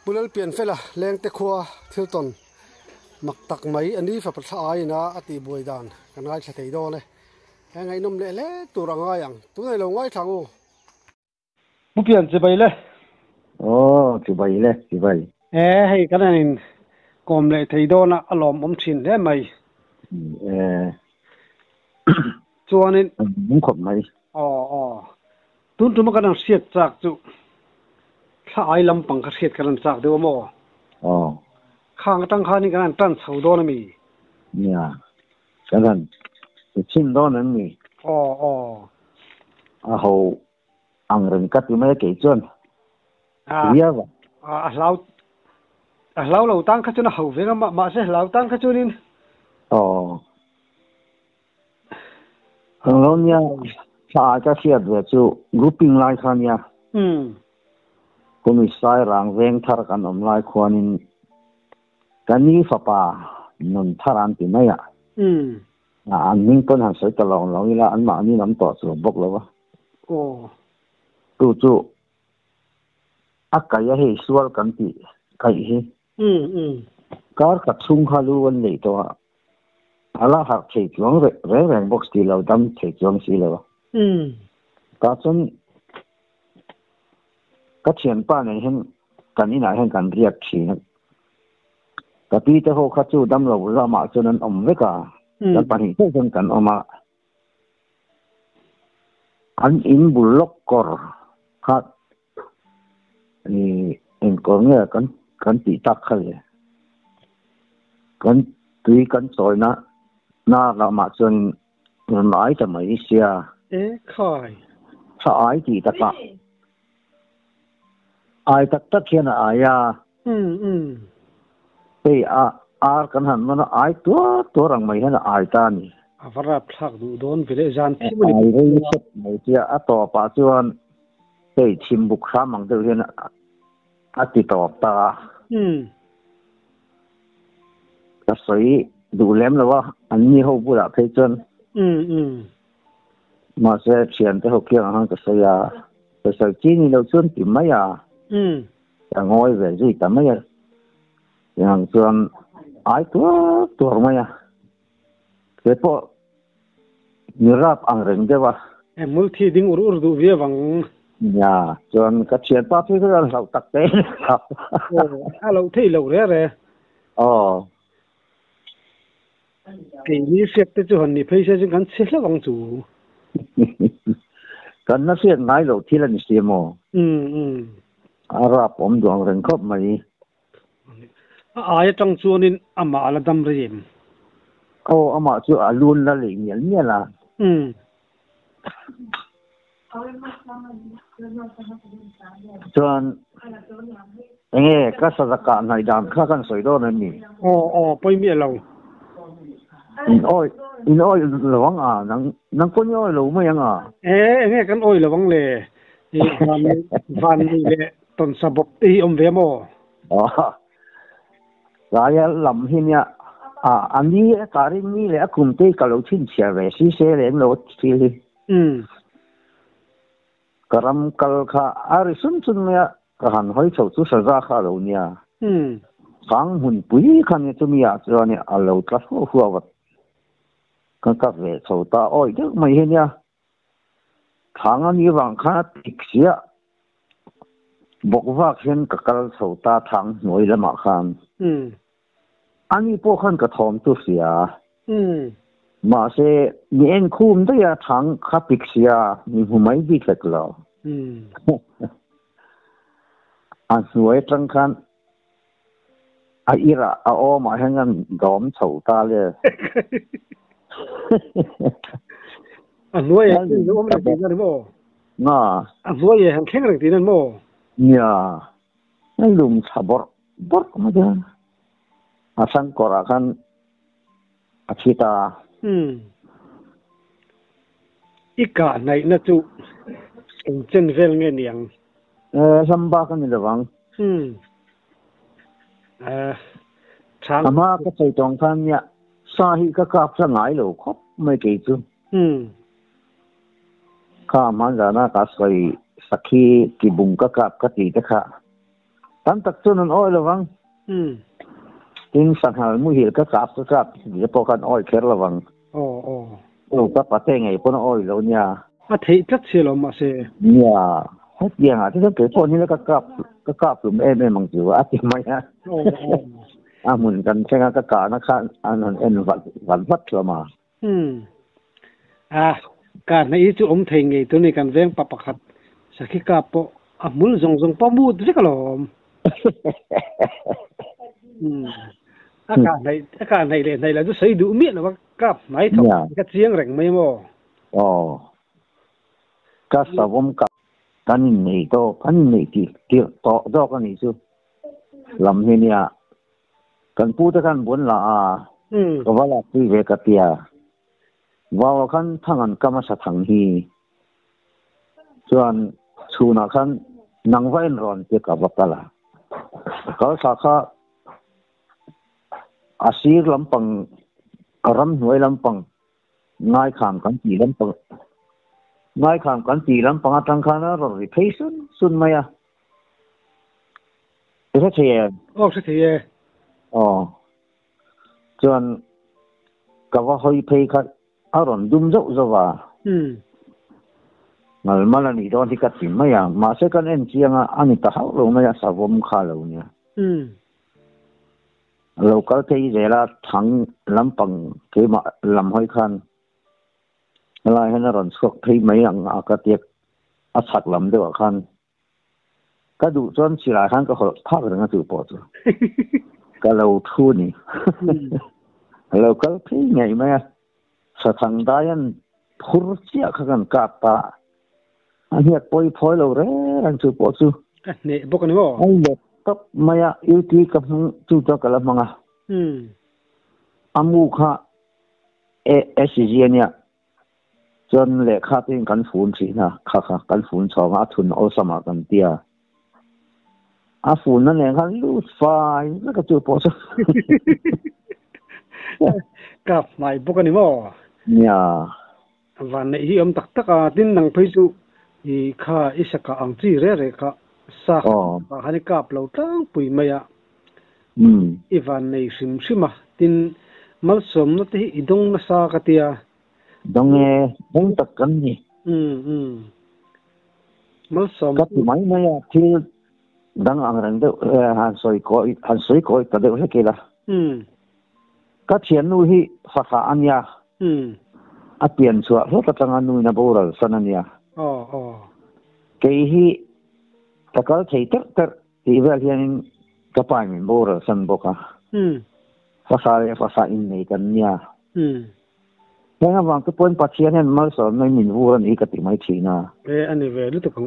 pulal pian fela leng te khua thilton mak tak mai ani fa patha ai na ati boi dan kan ngai tha thei do ne ngai nom le le turanga yang tu nei lo ngai thangu bu pian che bai le che bai hei kan in kom le thei do na alom thin le mai chuanin mun khop mai tun tu ma kan siat chak chu tha ai lam pang ka siat kan chak de mo khang tang kha ni kan tan chho do na mi ya kan chin do na mi a ho ang ren kat mai ke chon ya ba lau lo tang kha chu na ho ve ma se lau tang kha chu nin lo nya sa ka siat ve chu grouping lai khan ya kumi sai rang veng thar kan om lai khwanin kani fa pa nun tharan ti na ya an ning pon han sai ta long long ila an ma ni nam to chu bok lo wa tu akaya he sual kan ti kai he kar ka chung khalu wan le to ala har thei chuang re box ti lo dam thei chuang si lo ka chun ka thian pa nei hen kan ina hen kan riak thi na ka pi te ho kha chu dam lo la ma chun an om ve ka kan pa ni chen kan oma an in bul lok kor kha ni en ko nge kan ti tak khale kan tui kan choi na la ma chun mai ta mai sia khai sa ai ti ta ka ai tak hian aya ei a kan han mana ai to rang mai han ai ta ni avara thak du don vile jan thi mu ai rei sat mai tia a to pa chuan ei thim buk kha mang de hian a ti to ta ka soi du lem lawa an ni ho bu la phei chon ma se chian te ho kia han ka saya ka sai chi ni lo chun ti mai ya ngoi về gì ta mai yang chuan ai to mai ya ke po ni rap ang reng de wa mul thi ding ur du ve wang ya chuan ka chian pa phi ka lo tak te lo thei lo re cái ni phép te chu han ni phei se kan che la wang chu kan na se ngai lo thi la ni se mo ara pom dong ren khop mai ai tang chuanin ama ala dam rem ama chu alun la le ni la chuan ka sa ka nai dam kha kan soi do na ni poi mi lo in oi lawang nang ko oi lo mai anga nge kan oi lawang le van ni le ton sabok ti om ve mo ya lam hin ya ani ka ri ni le akum te ka lo chin chia ve si se le lo ti karam kal kha ari sun ya ka han hoi chou chu sa za kha lo nia sang hun pui khan ni chu mi ya chu ni a lo tla hu wa kan ka ve chou ta oi de mai hin ya thang ani wang kha tik sia bok wa khen ka kal chou ta thang noi la ma khan ani po khan ka thom tu sia ma se ni en khum de ya thang kha pik sia ni humai bi tlek lo an suai tang khan a ira a o ma hangan dom chou ta le an nuai ni om le tin mo na an nuai han kheng rang tin mo ya ai lum sabor bor ma da asan kora kan achita ika nai na chu chen vel nge niang samba kan ni lawang chang ama ka chei tong khan ya sa hi ka kap sa ngai lo khop mai ke chu ka man da na ka soi sakhi ki bung ka kap ka ti ta kha กันตักจนอ้อยระวังทิ้งสังหารมือหิลก็กราบเดี๋ยวพอกันอ้อยเคล็ดระวังโอ้ก็ปะเต้ไงพวกอ้อยแล้วเนี่ยเทจัดเสียลมาเสียเนี่ยให้เกี่ยงที่ต้องเกิดพวกนี้แล้วก็กราบหลุมมังจิวจิไหมฮะหมุนกันใช่ไหมก็กานะคะอันนั้นวันวัดละมาการในอีจุอมเทงไงตัวนี้กันเว้งปะปะขัดสักขี้กาปะมุลจงปะมูดสิกลมอาการในเลยในเราจะใส่ดูเมียนะว่ากับไหนถกกระเจียงแรงไม่โม่ก็สาวมกับกันนี่โตกันนี่ที่ต่อดอกกันนี่ซูลำเนี่ยกันพูดกันบนละก็ว่าละที่เวกเตียว่ากันทั้งอันก็มาสะทังฮีส่วนชูนักขันนังไว้รอนเกี่ยวกับวัตละเขาสักอาศีรลำปังรำหน่วยลำปังง่ายขามกันตีลำปังง่ายขามกันตีลำปังตั้งขนาดรถเพย์สุนไหมอ่ะเสียเสียส่วนก็ว่าเขาเพย์คัดอารมณ์ดุมเจ้าว่ามาแล้วนี่ตอนที่กัดสินไหมอ่ะมาเสกันเอ็นเชียงอ่ะอันนี้ตาเขาลงมาสาวมขาแล้วเนี่ยเราก็ที่เวลาทั้งลำปังที่มาลำห้อยคันอะไรให้นรนสกที่ไม่ยังอากาศเยกอาศักลำเดียวกันก็ดูจนสิหลายครั้งก็ภาคเรื่องตัวปอดก็เราทูนี่เราก็ที่ไงไหมสถานได้ยันพูดเสียกันกับตาอันนี้ปอยพอยเราเรื่องตัวปอดเนี่ยบอกกันนี่ว่ากับมายาอิวตีกับจุดกับละมังอามูค่ะSGเนี่ยจนเลขาเป็นกันฝุ่นสินะค่ะกันฝุ่นสองทุนเอาสมัครกันเดียฝุ่นนั่นเองค่ะลูดไฟแล้วก็จุดปอดกับไม่บอกกันนี่ว่าเนี่ยวันนี้อมตักดินนังพิจูอีข้าอิสกะอังจีเร่ค่ะสักฮันนี่กับเราตั้งปุยมายะอีวันในซิมตินมัลสมนั่นที่อีดงนัสากติยาดงตักกันนี่มัลสมก็ที่ไม่มายะที่ดังอังรันเดหันสวยก้อยตัดเดือดกี่ละก็เชียนนู่นที่ภาษาอันยาเปลี่ยนชัวร์เราก็จังอันนู่นนะบูรัลสันอันยาเกี่ยแต่ก็ใช้ที่เวลาเรียนกับไปมีบูรัลสันบุกภาษาอินเดียกันเนี่ยแล้วบางทีเป็นปัจจัยเนี่ยมันสอนไม่มีบูรัลอีกติไม่ทีนะอันนี้เวลุตุกัง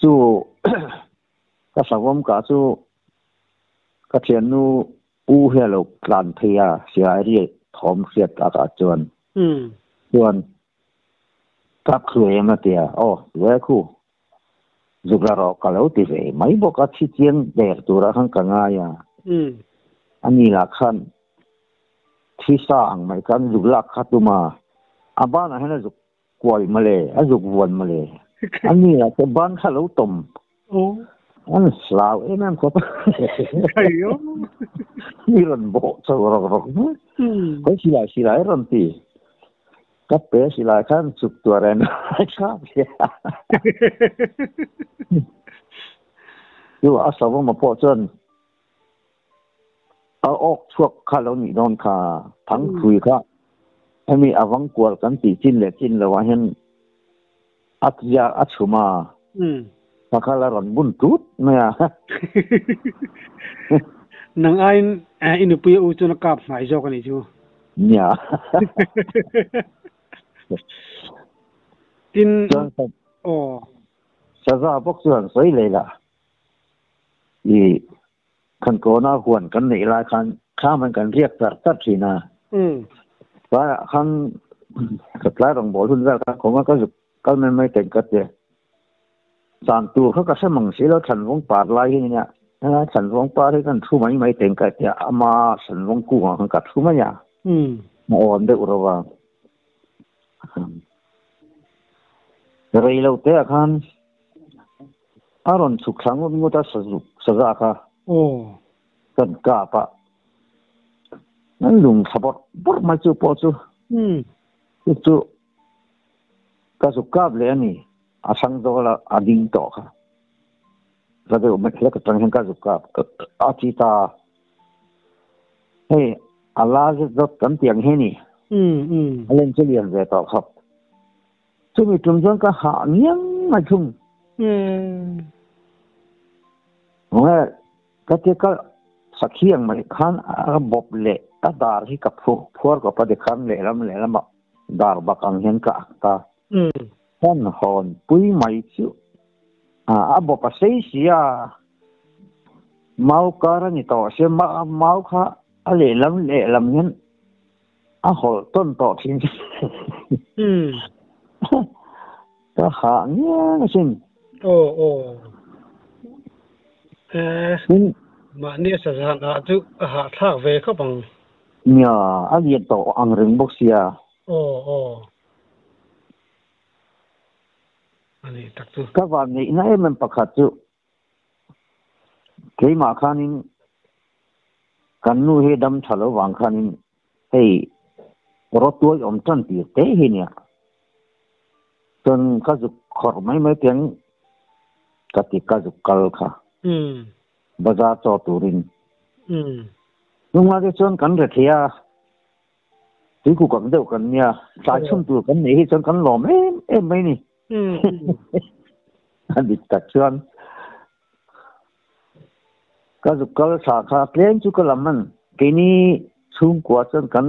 จู่ก็สาวมกับจู่ก็เชียนนู่อู้เฮลกลานเทียเสียเรียทอมเสียดอากาศจวนกับคุยมาเตียเว้ยคู่จุกละรอkalau tiveไม่บอกที่เจียงเด็กตัวละหังกังายอันนี้ละคันที่สร้างไม่กันจุกละขัดมาบ้านไหนนะจุกกวยมาเลยจุกวนมาเลยอันนี้ละจะบ้านkalauต้มอันสลาวนั่นก็ใช่ยนี่รันโบสวรรค์ก็สิลายรันตีก็เปสิลายขั้นสุดตัวเรนชอบเสียอยู่อาสาวมาพอจนเอาออกช่วงข้าเราหนีนอนขาทั้งคุยก็ให้มีอวังกวดกันตีจินเลยว่าเห็นอัจยาอัจฉมาถ้าข้าเราหล่นบุญทุดเนี่ยนังอินุปุยอุจนกับหมายจอกันนี่จูเนี่ยจินสะสะพวกส่วนสวยเลยล่ะอีคันโกน่าหวนกันนี่ลายคันข้ามันกันเรียกตัดสินะว่าคันกับหลายรองบอกคุณว่าของมันก็ไม่เต็มกัดเลยสามตัวเขาก็สมังสีแล้วฉันวงปาดลายที่เนี่ยนะฉันวงปาดที่กันทุ่มไม่เต็มกัดเนี่ยมาฉันวงกู้ของกัดทุ่มเนี่ยมาอ่อนได้อุระวางเรื่องเราเตะคัน aron chuk thang mu ta saza kha kan ka pa nan lung sabot bor mai chu po chu chu ka su kap le ani asang do la ading to kha ra de me khle ka tang hen ka su kap a chi ta hey ala je dot kan tiang he ni alen che lian ve to khap chu mi tum jong ka ha niang mai chung nga ka te ka sakhiang mai khan a bob le ta dar hi ka phur ko pa de khan le lam dar ba kang hen ka ta hon hon pui mai chu a bob pa sei sia mau ka ra ni to se mau kha a le lam hen a hol ton to thin ta ha nghe sin mà nia sa han a chu ha thak ve kha bang nya a lian to ang ring bok sia ani tak tu ka van ni na em pakhat chu ke ma khanin kan nu he dam thalo wang khanin hei ro tuai om tan ti te hi nia ton ka zu khor mai tiang ka ti ka zu kal kha bazaar cho turin nung ma ke chon kan re thia ti ku kan deu kan nia sai chum tu kan nei chon kan lom em mai ni an dik ta chon ka zu kal sa kha plen chu ka lam ke ni chung kwa chon kan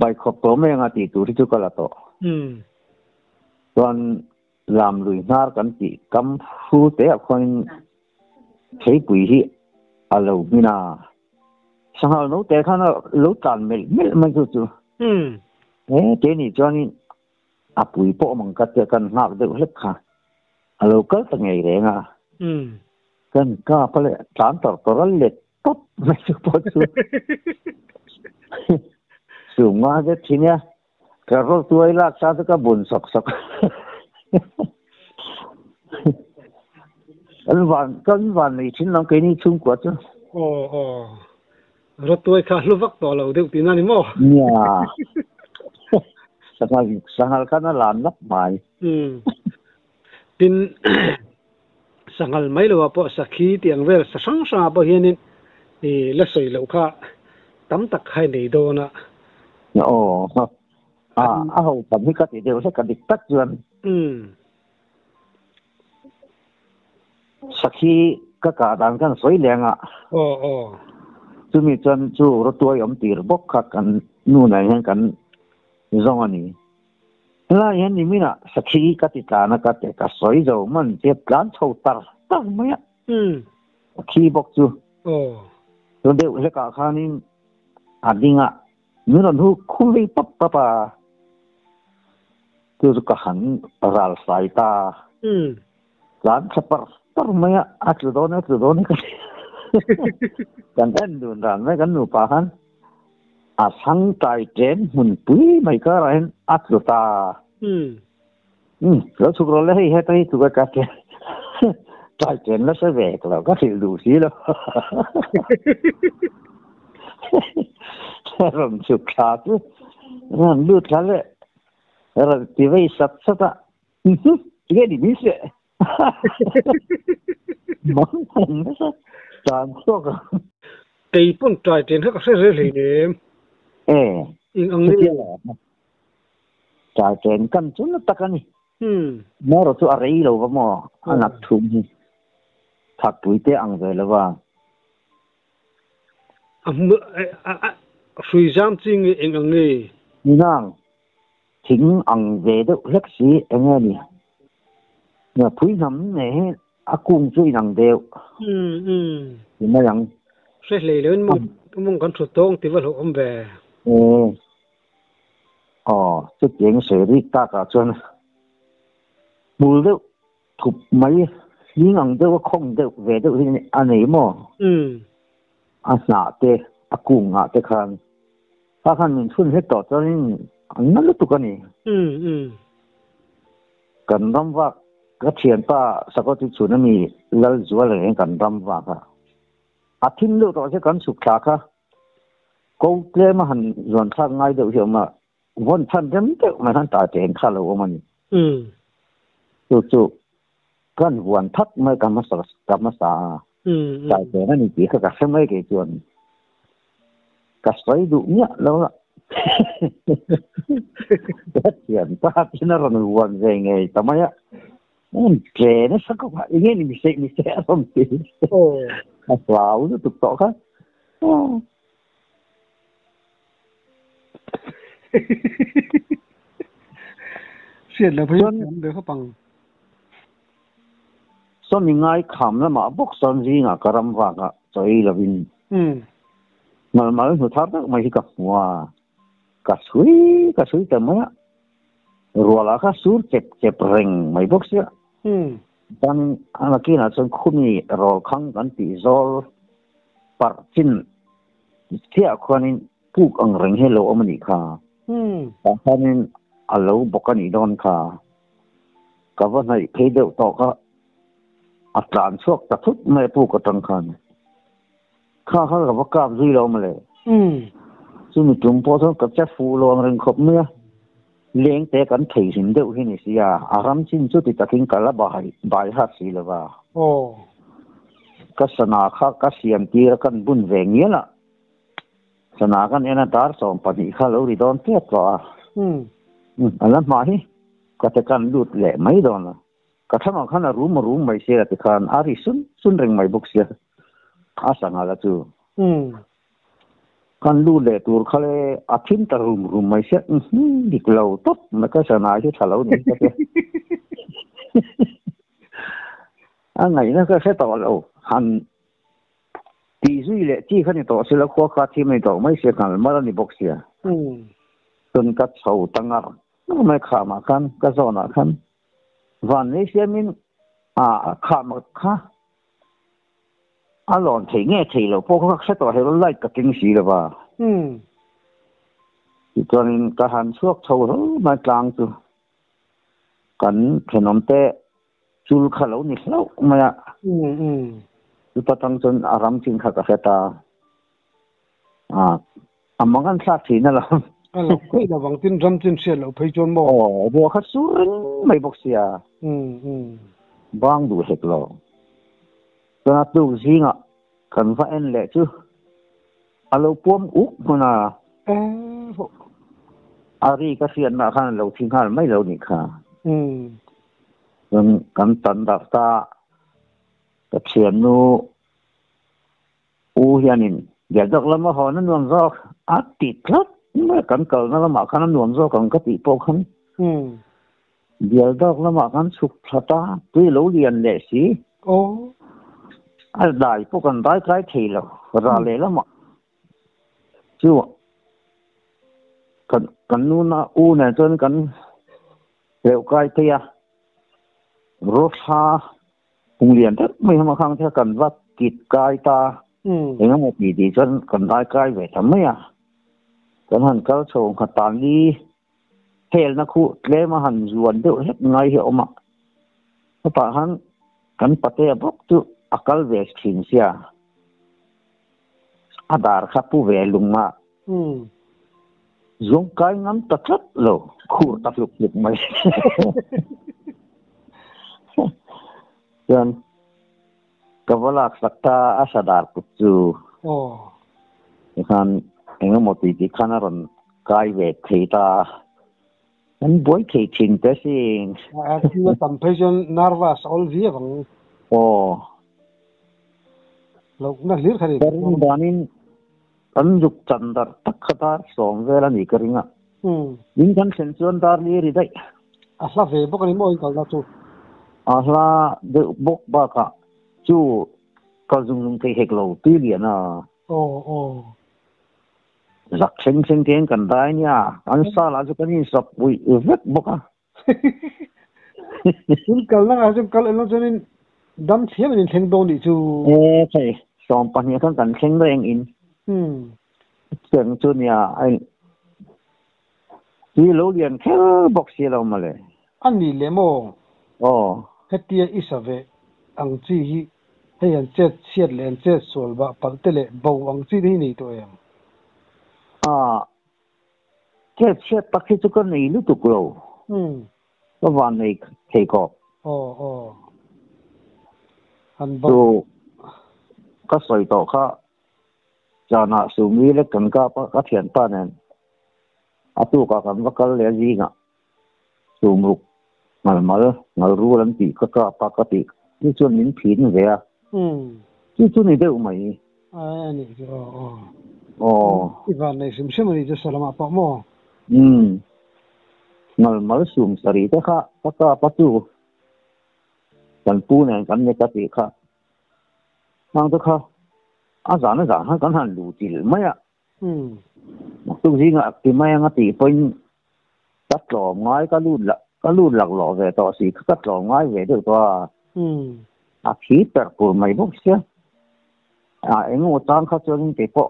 bai khop to me nga ti tu ri chu ka la to ton làm lùi nar kan ti kam fu te a khoin thấy bụi hi à lâu mina sang hal nấu té khăn nấu tàn mel mà chú thế này cho nên à bụi bộ bằng cái cần ngạo được hết cả à lâu cất từng ngày đấy à cần cả phải tán tọt lệ tốt mà chú bộ chú sung mà cái gì nhá cái rồi tôi là sao cái buồn sọc căn bản này chính là cái này Trung Quốc chứ. Rồi tôi khá lúc vắt tỏ lâu được tin anh mò. Nhà. Sang hal cái nó làm lắm mày. Tin sang hal mấy lâu bỏ sakhi tiếng về sang bỏ hiện thì là sợi lâu khá tắm tắc hay này đồ na. Hậu tầm cái gì đều sẽ cần được tắt duyên. Sakhi ka dan kan soi lenga chumi chan chu ro tuai om tir bok kha kan nu na hen kan zong ani la yan ni mina sakhi ka ti ta na ka te ka soi zo man te plan chho tar ma ya khi bok chu ro de le ka khanin adinga nu ron hu khuli pap pa tu ka han ral sai ta plan sapar tar maya atlu done kan endun ran me kan nu pa han a sang tai ten mun pui mai ka ran atlu ta lo chu ro le he tai tu ka ke tai ten la se ve ka ka thil du si lo ram chu kha tu ran lu tha le ra ti ve sat sata ge di mi se mong thành nó tràn xuống tây bún trái tiền hết các sẽ rơi lên in ông đi trái tiền căn chúng nó tắc anh mua rồi tôi ở đây lâu mà anh áp thùng thật tuổi tệ ăn về là vào suy giảm chính in ông đi ngang chính ăn về đó rất sĩ anh em đi nhà phối nắm này akung chui nang deu thì mà yang sẽ lấy lên mong con chuột tông thì vẫn không về chút tiếng sợi đi ta cả chân mùi đâu thụp mấy những ăn đâu không đâu về đâu thì anh ấy mà anh nã tê akung nã tê khan ta khan mình phun hết tỏ cho nên anh nó lúc tụi cái này cần đâm vào ก็เทียนป้าสักที่สุดนั้นมีแล้วจวนอะไรกันรำว่าค่ะอาทิตย์เดียวต่อจากกันสุขค่ะกูเลี้ยมาหันส่วนข้างง่ายเดียวเชียวมาวันท่านจะไม่เจอมาท่านตาเจนข้าเราว่ามันจู่ๆกันวันทัดไม่กำมาสาใจเจนนั่นนี่ปีเขาก็ใช้ไม่เกี่ยจวนก็ใส่ดุเนี่ยแล้วล่ะก็เทียนป้าที่นั่นเราหนึ่งวันไงทำไมอ่ะเจนสักว่าอย่างนี้มีเสียอารมณ์ดีว้าวนี่ถูกต้องค่ะเสียแล้วพยนต์เดี๋ยวเขาปังส่วนยังไงคำนั้นมาบอกส่วนจริงอ่ะกระรำว่าก็ใจละวินมาสุดท้ายก็ไม่ใช่กับว่ากระสุยแต่เมื่อรัวละก็สูดเจ็บเร่งไม่บอกเสียตอนอันนั้นกินอาจจะคุณมีรอคังกันติโซลปัดจินเที่ยคนนี้พูกอังเร่งให้เราอเมริกาแต่ตอนนี้เราบอกกันอีดอนค่ะก็ว่าในเพจเดียวต่อก็อัตราช่วงตะทุบไม่พูกกระตังคันข้าเขากับว่ากราบซีเรามาเลยซึ่งมีจุ่มพอทั้งกับเจ้าฟูลองเรื่องขบเมื่อเลี้ยงแต่กันถี่สินเดียวที่นี่สิยาอารมณ์สิ้นสุดที่ตะกินกันละบ่ายหัดสีเลยว่าก็สนาข้าก็เสียมตีแล้วกันบุญแหวงเงี้ยล่ะสนากันเอ็นตาร์สองปฏิข้าเราดีโดนเทียบว่าอันนั้นมาที่ก็จะกันดูดแหละไม่โดนละก็ถ้ามาขันรู้ไม่เสียแต่ขันอาริสุนเร่งไม่บุกเสียอาสังอะไรจูกันดูแลตัวเขาเลยอาทิตย์ตะรุมไม่เสียดิกเราตุ๊บมันก็สนาที่ถ้าเราเนี่ยก็อันไหนนั่นก็แค่ต่อเราหันตีซุยเลยที่เขาเนี่ยต่อเสร็จแล้วข้อขาดที่ไม่ต่อไม่เสียกันมาแล้วนี่บุกเสียจนกัดเสาตั้งอ่ะไม่ขามาคันก็สอนคันวันนี้เสียมินขามาค่ะหลอนเทงเทเราพวกเขาแค่ต่อให้เราไล่กับกิ้งสีเลยว่าตอนนี้กระหันช่วงเท่ามากลางตัวกันขนมเตะจุลขาเรานี่เราไม่อะคือปะตังจนอารมณ์จริงขัดกับตามังกันสักทีนั่นแหละเราคุยระวังตินรำตินเสียเราไปจนบ่บัวขัดสูงไม่บอกเสียบางดูเห็ดเราตอนนั้นดูจริงอ่ะกันว่าเอ็นแหละชื่อเราป้อมอุกมันอารีก็เสียนมาข้างเราทิ้งข้างไม่เรานี่ค่ะกันตันดับตากับเสียนนูอูเฮียนินเดี๋ยวดอกละมาหอนั้นนวลรอกอัดติดลัดเมื่อกันเกิดนั่นละมาข้างนั้นนวลรอกกันก็ติดโปกัน เดี๋ยวดอกละมากันสุขพระตาที่เราเรียนเลยสิได้พวกกันได้ใกล้ทีแล้วราเลยละมาจู่กันนู้นอูเนี่ยจนกันเร็วใกล้เทียรถฮาโรงเรียนแต่ไม่ทำมาข้างเท่ากันว่ากิจกายตาอย่างนั้นหมดดีจนกันได้ใกล้ไปทำไมกันหันเขาโชว์ขัดตานดีเฮลนักคู่เลี้ยมาหันจวนเดียวเฮ็ดไงเหรอมาเพราะป่ะหันกันปะเตะบอกจุอักลเวสขินเสียอาดาร์ขับผู้เวลุงมาจงกายงั้นตัดลัดโลคู่ตัดลุกลุกไม่จนกับว่าลักสักตาอาสดาร์กุจูkan enga moti di kanaron kai ve theita an boy the chin te sing tu temptation nervous all via bang lo na lir khari danin an juk chandar takhatar som vela ni karinga nin kan sensuan dar li ri dai asla ve bokani moi kal na tu asla de bok ba ka chu kalzung ke heklo ti liana giặc sinh tiếng cần đái nha anh sao là cho cái gì sập bụi vết bốc à chúng cần là chúng cần là cho nên đâm chiếm mình thành đồn đi chú thầy xong bao nhiêu cần sinh đó anh in chuyện chú nhà anh đi lâu liền khé bốc xì đâu mà lệ anh đi lệ mồ hetia isave ang chi hi hei an chet siat len chet solba paltele bo ang chi hi nei to em chet siat pakhi chu kan nei lu tu klo ba van nei thei ko an bo ka soi to kha jana su mi le kan ka pa ka thian pa nen atu ka kan vakal le ji nga su muk ngal ru lan ti ka pa ka ti ni chuan min phin ve a chu ni deu mai ani ivan nei sim sim ni je salama pa mo ngal sum sari te kha ka pa tu kan pu nen kan ne ka ti kha mang to kha a za na han kan han lu til mai a tu ji nga ti mai nga ti poin ta tlo ngai ka lu lak lo ve to si ka tlo ngai ve de to a khi per pu mai bok sia eng o tang kha chon te po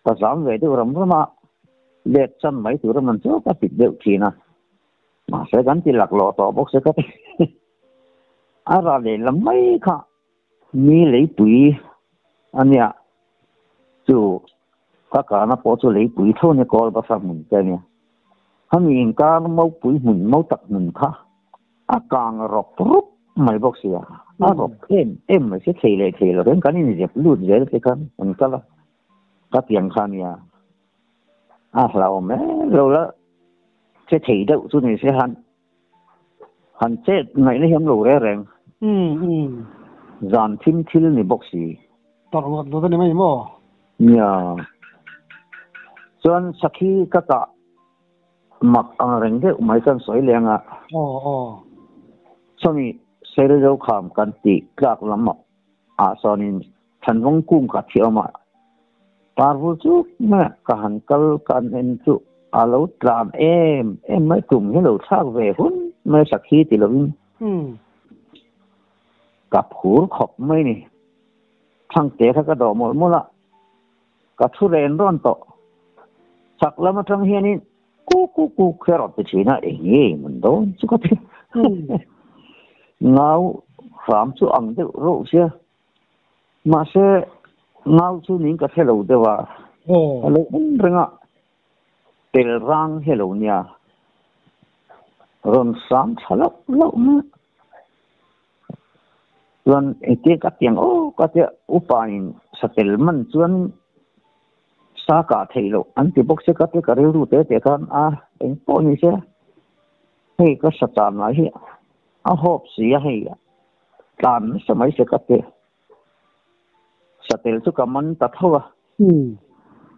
ta zam ve de ram ma le chan mai tu ram man cho ka ti de thi na ma se kan ti lak lo to bok se ka a ra le lam mai kha mi le pui ania chu ka na po chu le pui tho ne kol ba sa mun te ne hami in ka mo pui mun mo tak mun kha a kang rop rup mai bok sia a rop em mai se thei le ren kan ni je lu je te kan an ka la ka tiang khan ya a lao me lo la se thei deu chu ni se han che ngai ne hem lo re reng zan thim thil ni bok si tor ngot lo ne mai mo ya chuan sakhi ka mak ang reng de mai kan soi lenga somi sere jo kham kan ti klak lama a sonin thanwang kum ka thiama parvu chu ma ka han kal kan en chu alo tram em mai tum hello thak ve hun mai sakhi ti lovin ka phur khop mai ni thang te kha ka do mol mola ka thu ren ron to sak lama thang hianin ku kherot ti china e mun do chu ka thi ngau ram chu ang de ro sia ma se ngau chu ning ka thelo de wa alo renga tel rang hello nia ron sam thalak lo ma ron eke ka tiang ka te upain settlement chuan sa ka thailo anti box ka te ka ru te kan eng po ni se hei ka satan mai hi a hop si a hei tan samai se ka te satel chu ka man ta thowa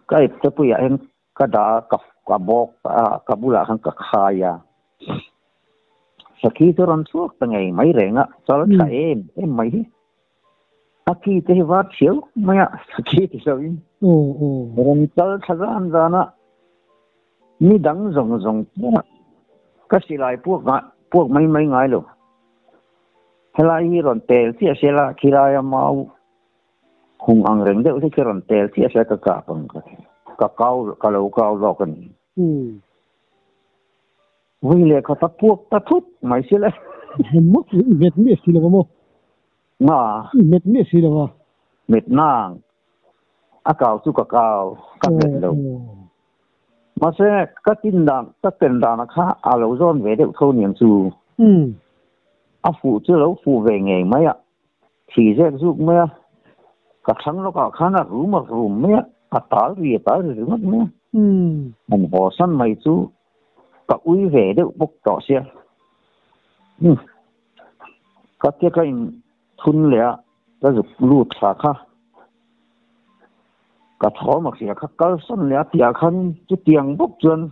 ka ip te pu ya eng ka da ka bok ka bula han ka khaya sakhi to ron chuak ta ngai mai renga chal tha em mai hi aki te wa thiau maya sakhi ti lovin ron chal thagan dana ni dang zong ka silai puak mai ngai lo helai hi ron tel ti asela khiraya mau hung ang reng de ti ron tel ti asela ka pang ka kau lo kan le ka ta puak ta thut mai sila mo met me sila mo nga met me sila wa met nang akau chu ka met lo ma se ka tin dan kha alo zon ve de tho niam chu a fu chu lo fu ve nge mai a thi je zu mai ka thang lo ka khana ru mai a tal ri mai an ho san mai chu ka ui về được bốc tỏ xe các cái thun lẽ đã dục lụt xa khá cả thó mặc xìa khá cơ sân lẽ tìa khăn chứ tiền bốc chân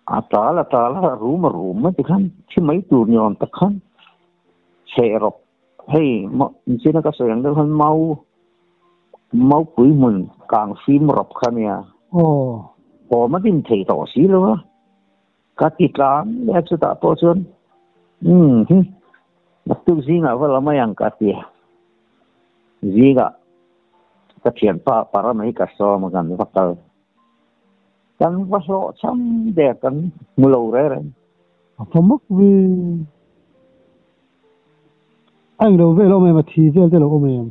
ta là rú mà thì khăn chứ mấy tù nhòn ta khăn xe rộp hay chứ nó có sở hữu được hơn mau quý mình càng phim rộp khăn nha mà tin thầy tỏ xí luôn á Katikan ya sudah posun waktu zinga wala mayang katia ziga katian para mai kaso magan fakal kan waso cham de kan mulo re pamuk vi anh đâu về lo mày mà thì về tới lo mày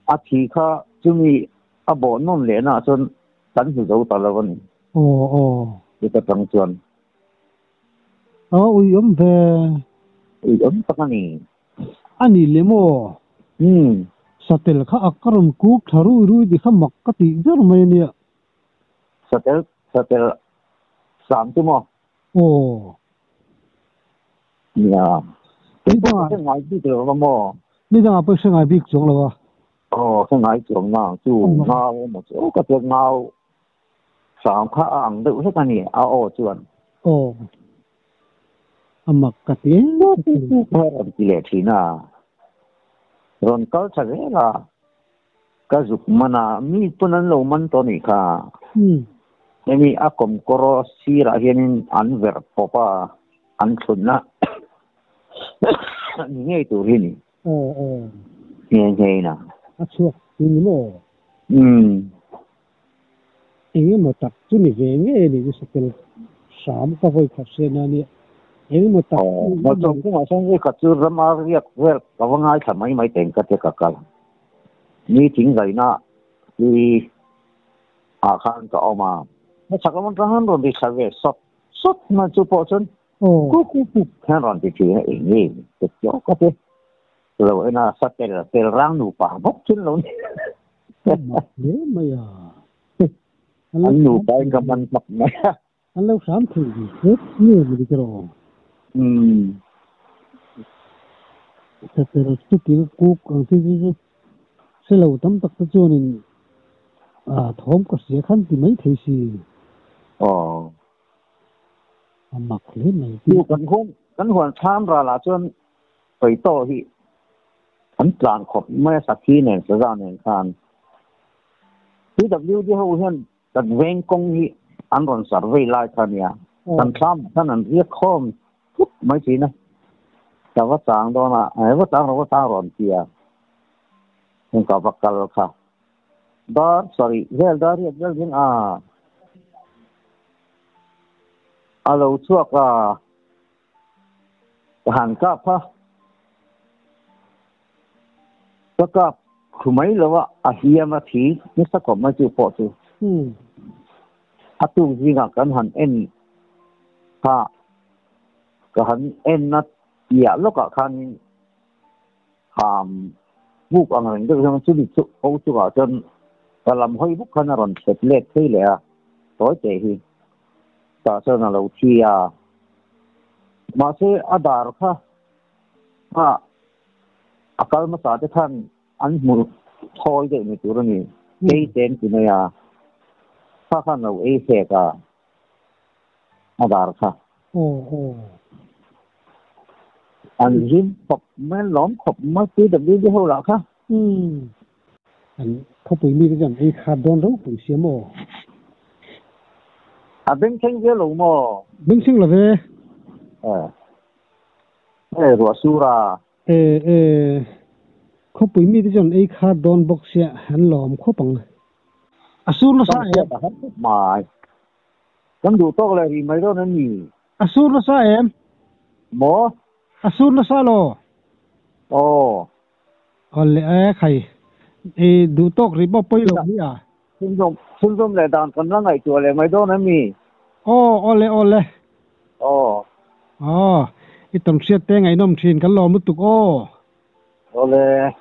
à thì kha chúng mi à bộ non lẽ na chọn tận sự dấu tao là vấn ồ cái cái tăng chuẩn ui về tao này anh đi lấy mò satel kha akaram cook tharu ru di kha makkati jar mai ne satel sam tu mo ya cái đó cái ngày đi được mà moนี่จังอ่ะไปเชียงใหม่บิ๊กจงแล้ววะcái ngày trường nào chú ngao một số cái trường ngao sám khá ăn được hết cái này ao chuẩn makkati cái là cái lệ thì na rồi có chắc là cái dục mà na mi tuần lâu mình tuần này cả ini akom koro sira hianin an ver popa an thunna nge tu hini nge na achu ni mo inge mo tak tu ni ve nge ni ju satel sam ka voi khase na ni inge mo tak mo chong ku ma sang ge ka chu rama riak ver ka wanga thamai mai teng ka te ka kal ni ting gai na ni a khan ka oma nó chắc là mình đang làm việc sao vậy sốt mà chụp bộ chân cú đang làm việc gì vậy nhỉ được chỗ có thế rồi na sát tel rang nụ pa bốc chân luôn đấy mày anh nụ pa cái mình bọc này anh lâu sáng thì hết nhiều gì cái rồi thật là chút cái cú còn cái sẽ lâu tắm tắc cho nên thóm có sẽ khăn thì mấy thầy gì mặc lên này thì cần hoàn tham ra là chân phải to thì anh plan khop mấy sắc khí này sẽ ra nên khan thì W đi hậu hiện đặt ven công thì anh còn survey lại thân ya cần tham thân anh riết khom mấy gì nàyแต่ว่าจางโดนว่าจางเราก็จางร้อนเสียยังกับวักกันค่ะsorry well dari well din alo chuak han ka pha ka khumai lawa a hiama thi ni sa ko ma chu po chu atung jinga kan han en ha ka han en na ya lo ka khan buk ang ring de jang chu ni chu ko chu ga chen kalam hoi buk khana ron set let thei le toy te hi ta sa na lo thi ma se adar kha akal ma sa te than an mu thoi de ni tur ni ke ten ki na ya kha no e se ka adar kha anh zin khop men lom khop ma ti de bi ho la kha anh không phải mi cái gì khát đón đâu cũng xiêm mồ bên khen về lâu mồ bên sinh là về rồi sura không phải mi cái gì khát đón bốc xe hắn lom khop bằng asur nó sao em mà cái đủ to là gì mấy đó nó nhỉ asur nó sao em mồ asur nó sao lo còn lẽ khai đủ tóc rồi bao bay rồi à xung quanh lại đàn con nó ngày chùa lại mấy đó nó mì ole cái tầm xe té ngày nôm trên cái lò mất tục ole